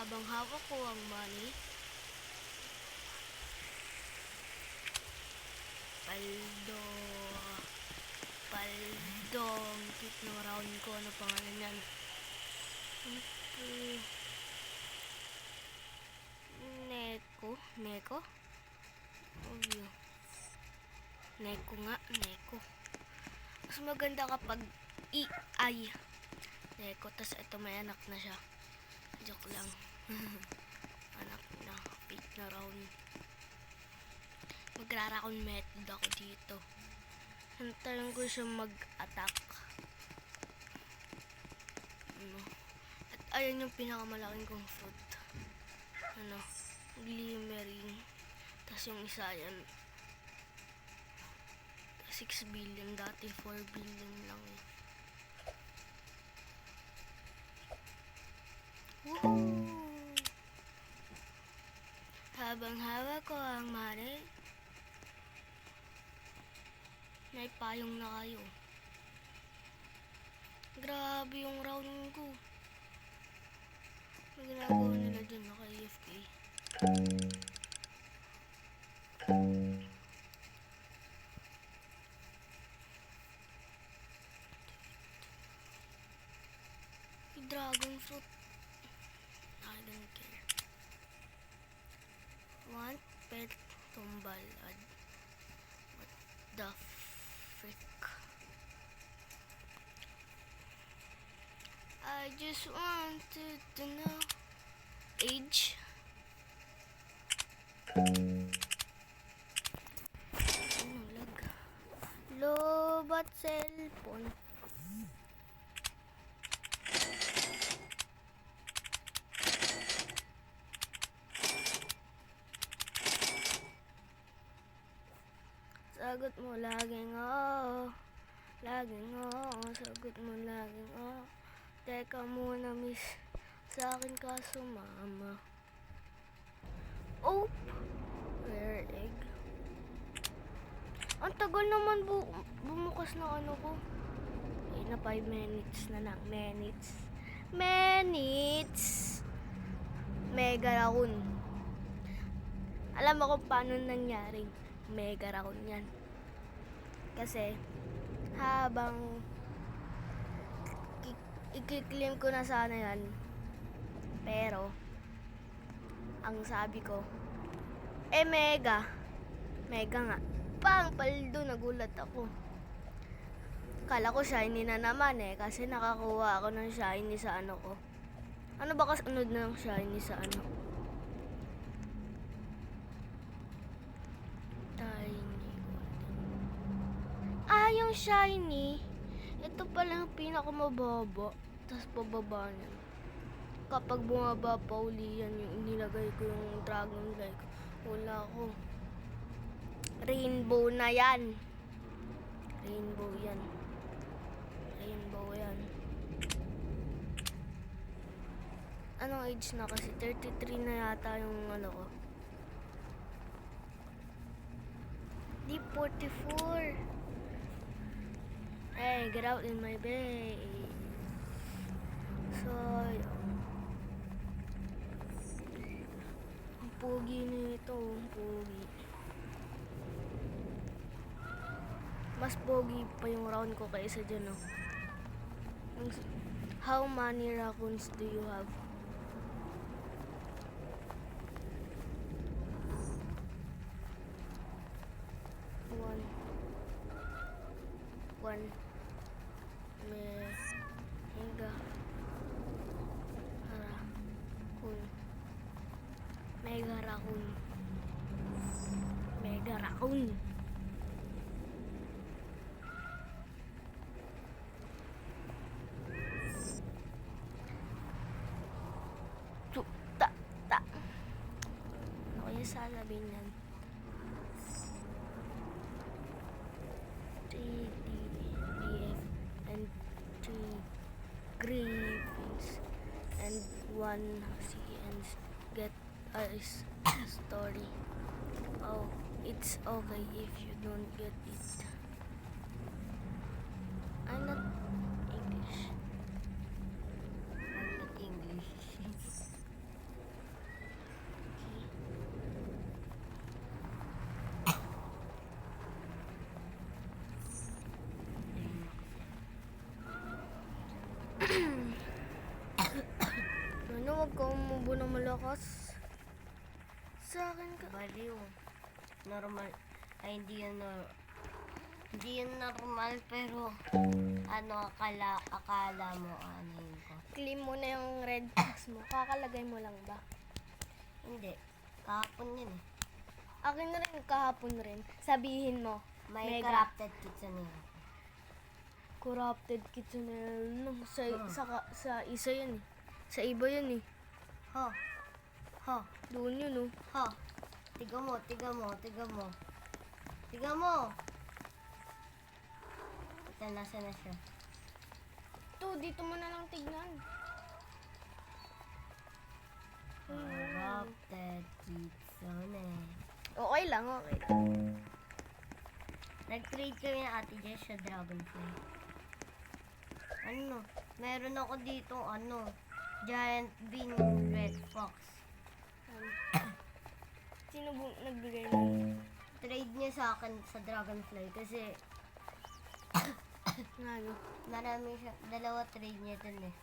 habang hawak ko ang money. Paldo. Paldong. Tip ng round ko. Ano pangalan yan? Neko? Obvio. Neko nga. Neko. Mas maganda kapag I-I. Neko. Tas ito may anak na siya. Joke lang. Anak na. Fake na round. Magrarakon method ako dito. Hintayin ko siya mag-attack. At ayan yung pinakamalaking kong fruit. Glimmering. Tapos yung isa yan. 6 billion. Dati 4 billion lang eh. Woohoo! Habang hawak ko ang money, may payong na kayo. Grabe yung round ko. May ginagawa nila dyan, naka-AFK. Dragon fruit. I don't care. Want pet tumbalad. What the frick? I just wanted to know age. Ano lag? Lobat cellphone. Sagot mo laging oo. Laging oo. Sagot mo laging oo. Teka muna miss. Sa akin ka sumama. Oh! Rare egg. Ang tagal naman bumukas na ano ko. Ay na 5 minutes na lang. Minutes! Mega Raccoon. Alam mo kung paano nangyari Mega Raccoon yan. Kasi habang i-claim ko na sana yan, pero ang sabi ko mega nga pang paldo. Nagulat ako, kala ko shiny na naman kasi nakakuha ako ng shiny sa ano ko. Ano ba kasunod ng shiny sa ano? Yung shiny, ito pala yung pinakamababa. Tapos pababa niya. Kapag bumaba pa uli yan, yung inilagay ko yung dragonfly ko. Wala ko. Rainbow na yan. Rainbow yan. Anong age na kasi? 33 na yata yung ano ko. Di 44. Hey, get out in my base. So, ang pogi nito, ang pogi. Mas pogi pa yung round ko kaysa dyan, How many raccoons do you have? One. Mega Raccoon. Ano kaya sasabihin yan? TDF and 3 griffins and 1 CNs get a story. Oh, it's okay if you don't get it. I'm not English. Ano, wag ka umubo ng malakas. Sa akin ka. Baliw. Normal. Ay, hindi yan normal, pero akala mo, ano yun ko. Claim mo na yung red box mo. Kakalagay mo lang ba? Hindi. Kahapon yun eh. Akin na rin kahapon rin. Sabihin mo. May Mega. corrupted kitsune. Corrupted Kitsune. No, sa isa yun eh. Sa iba yun eh. Ho. Ho. Doon yun oh. Ha. Tiga mo. Ito, nasa na siya. Ito, dito mo na lang tignan. Corrupted kitsune. Okay lang, okay lang. Nag-trade kami ng Ate Jess sa Dragonfly. Ano? Meron ako dito, Giant Bean Red Fox. Sino nagbigay nun? Trade niya sa akin sa Dragonfly kasi Ano? marami siya. Dalawa trade niya dun eh.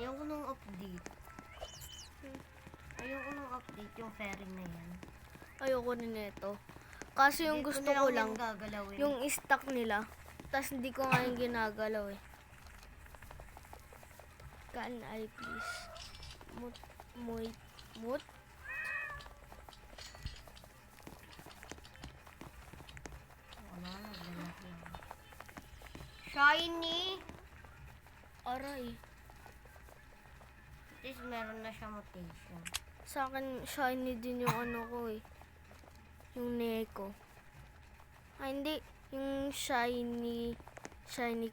Ayoko nung update. Ayoko nung update yung fairy na yan. Ayoko rin ito. Kasi yung Hindi gusto na ko yan lang, gagalawin. yung stock nila. Tapos hindi ko nga yung ginagalaw eh. Can I please? Mut. Wala na, lalaki yan. Shiny! Aray. At least meron na siya mutation. Sa akin, shiny din yung ano ko eh. Yung Neko. Ay, hindi. Yung shiny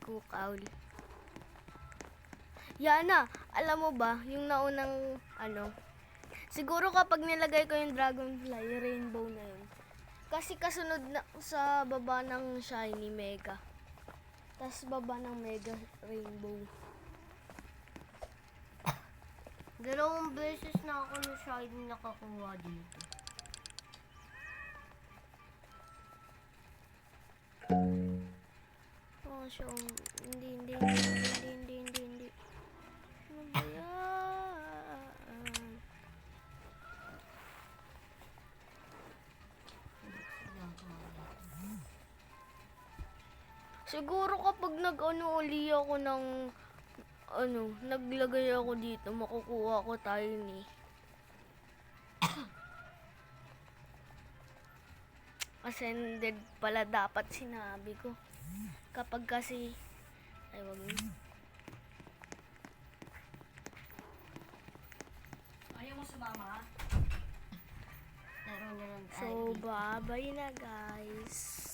Cook Owl. Yana, alam mo ba, yung naunang, siguro kapag nilagay ko yung Dragonfly, rainbow na yun. Kasi kasunod na sa baba ng shiny mega. Tapos baba ng mega rainbow. Dalawang beses na ako ng shiny nakakuha dito. Oh, siya. Hindi. Ano ba yan? Siguro kapag uli ako ng naglagay ako dito, makukuha ko tiny. Ascended pala dapat sinabi ko. Kapag kasi, ay wag mo. Ayaw mo sumama? Laro niya ng So, bye-bye na guys.